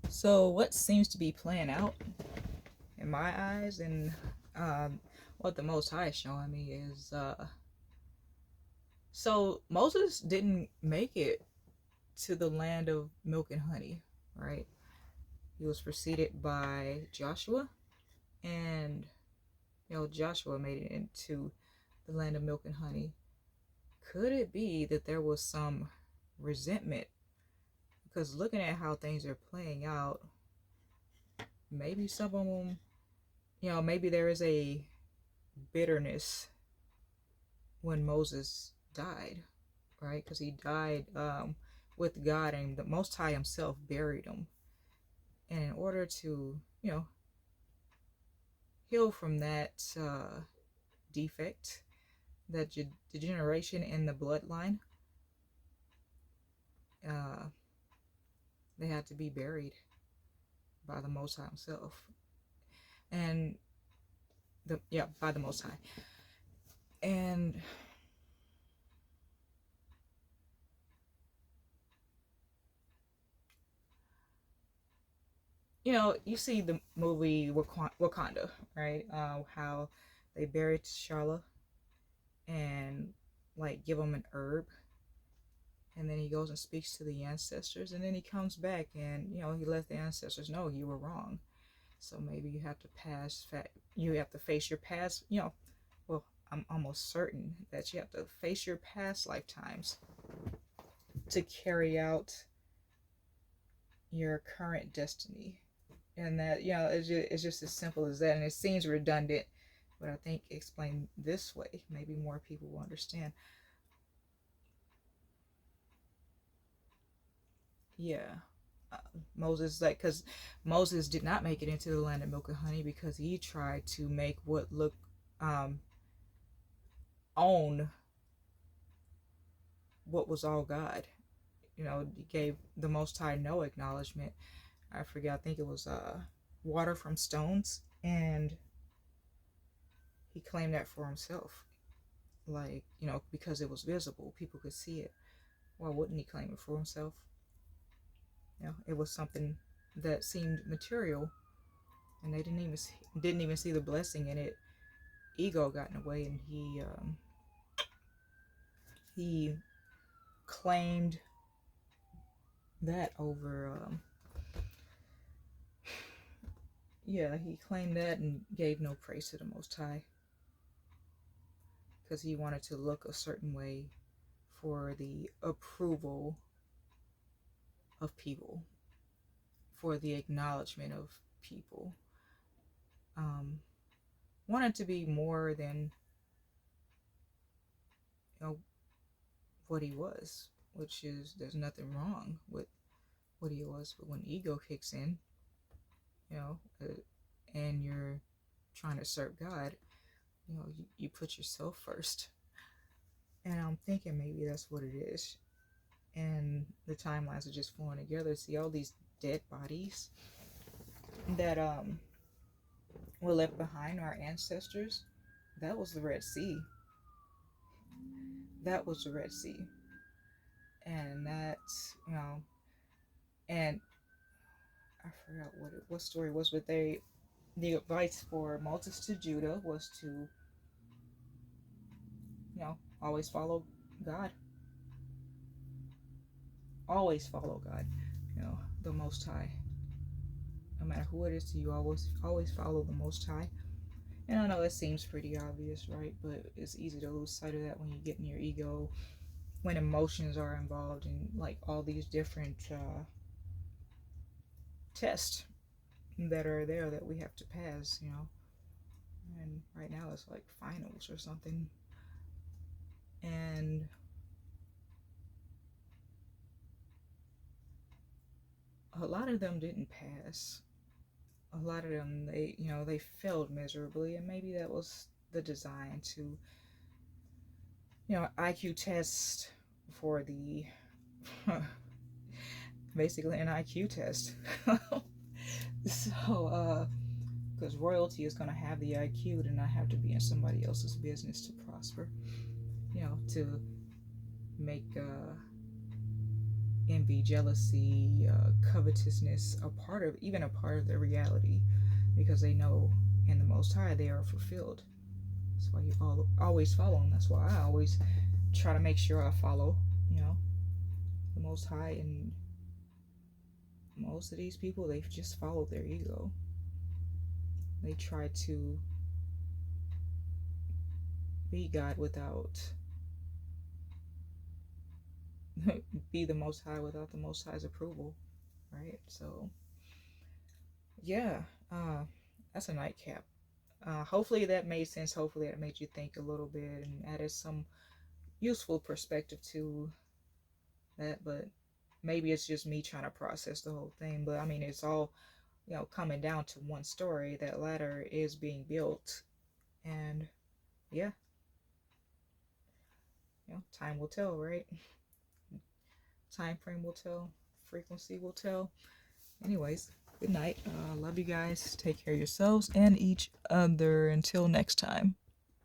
So, what seems to be playing out in my eyes, and what the Most High is showing me is so Moses didn't make it to the land of milk and honey, right? He was preceded by Joshua, and Joshua made it into the land of milk and honey. Could it be that there was some resentment? Because looking at how things are playing out, maybe some of them, maybe there is a bitterness when Moses died, right? Because he died with God, and the Most High Himself buried him. And in order to, heal from that defect, that degeneration in the bloodline, uh, they had to be buried by the Most High Himself, and by the Most High. And you see the movie Wakanda, right? How they buried T'Challa and like give him an herb, and then he goes and speaks to the ancestors, and then he comes back and he let the ancestors know you were wrong. So maybe you have to you have to face your past. Well, I'm almost certain that you have to face your past lifetimes to carry out your current destiny, and that it's just as simple as that. And it seems redundant, but I think explained this way, maybe more people will understand. Yeah. uh, Moses, like, because Moses did not make it into the land of milk and honey because he tried to make what looked um own what was all God. He gave the Most High no acknowledgement. I forget, I think it was water from stones, and he claimed that for himself, like, because it was visible, people could see it. Why wouldn't he claim it for himself? It was something that seemed material, and they didn't even see the blessing in it. Ego got in the way, and he claimed that over. Yeah, he claimed that and gave no praise to the Most High because he wanted to look a certain way for the approval of people, for the acknowledgement of people. Um, Wanted to be more than you know what he was, which is there's nothing wrong with what he was, but when ego kicks in, you know, uh, and you're trying to serve God, you put yourself first. And I'm thinking maybe that's what it is. And the timelines are just flowing together. See all these dead bodies that were left behind, our ancestors. That was the Red Sea. That was the Red Sea. And that's, and I forgot what story it was, but the advice for Moses to Judah was to, always follow God. Always follow God. The Most High. No matter who it is to you, always follow the Most High. And I know it seems pretty obvious, right? But it's easy to lose sight of that when you get in your ego, when emotions are involved, and like all these different tests that are there that we have to pass. And right now it's like finals or something, and a lot of them didn't pass. A lot of them, they failed miserably, and maybe that was the design to, IQ test for the basically an IQ test. So, because royalty is going to have the IQ to not have to be in somebody else's business to prosper, to make envy, jealousy, covetousness even a part of their reality, because they know in the Most High they are fulfilled. That's why you always follow them. That's why I always try to make sure I follow, the Most High. And most of these people, they just follow their ego. They try to be God without be the Most High without the Most High's approval, right? So yeah, that's a nightcap. Hopefully that made sense. Hopefully that made you think a little bit and added some useful perspective to that. But maybe it's just me trying to process the whole thing. But I mean, it's all, coming down to one story. That ladder is being built, and yeah, time will tell, right? Time frame will tell. Frequency will tell. Anyways, good night. Love you guys. Take care of yourselves and each other. Until next time.